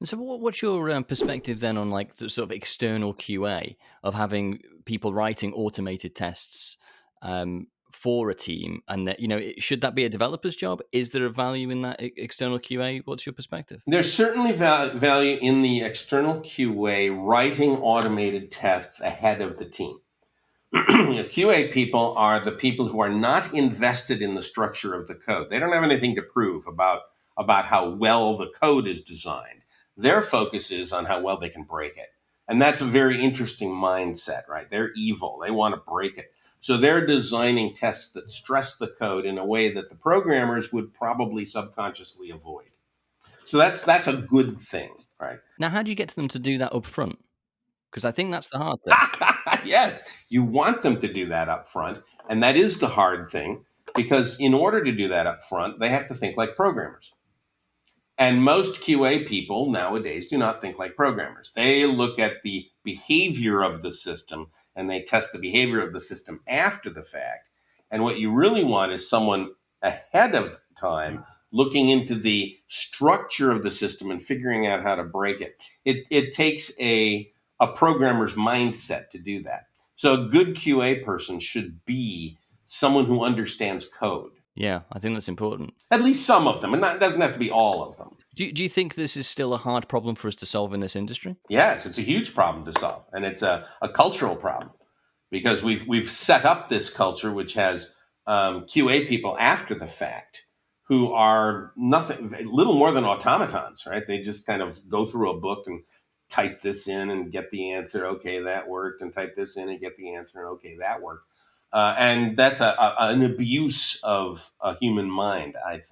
And so, what's your perspective then on like the sort of external QA of having people writing automated tests for a team, and that should that be a developer's job? Is there a value in that external QA? What's your perspective? There's certainly value in the external QA writing automated tests ahead of the team. QA people are the people who are not invested in the structure of the code. They don't have anything to prove about how well the code is designed. Their focus is on how well they can break it. And that's a very interesting mindset, right? They're evil. They want to break it. So they're designing tests that stress the code in a way that the programmers would probably subconsciously avoid. So that's a good thing, right? Now, how do you get to them to do that up front? Because I think that's the hard thing. Yes, you want them to do that up front. And that is the hard thing because in order to do that up front, they have to think like programmers. And most QA people nowadays do not think like programmers. They look at the behavior of the system and they test the behavior of the system after the fact. And what you really want is someone ahead of time looking into the structure of the system and figuring out how to break it. It takes a programmer's mindset to do that. So a good QA person should be someone who understands code. Yeah, I think that's important. At least some of them, and it doesn't have to be all of them. Do you think this is still a hard problem for us to solve in this industry? Yes, it's a huge problem to solve, and it's a cultural problem because we've set up this culture which has QA people after the fact who are nothing, little more than automatons, right? They just kind of go through a book and type this in and get the answer. Okay, that worked, and type this in and get the answer, and okay, that worked. And that's an abuse of a human mind, I think.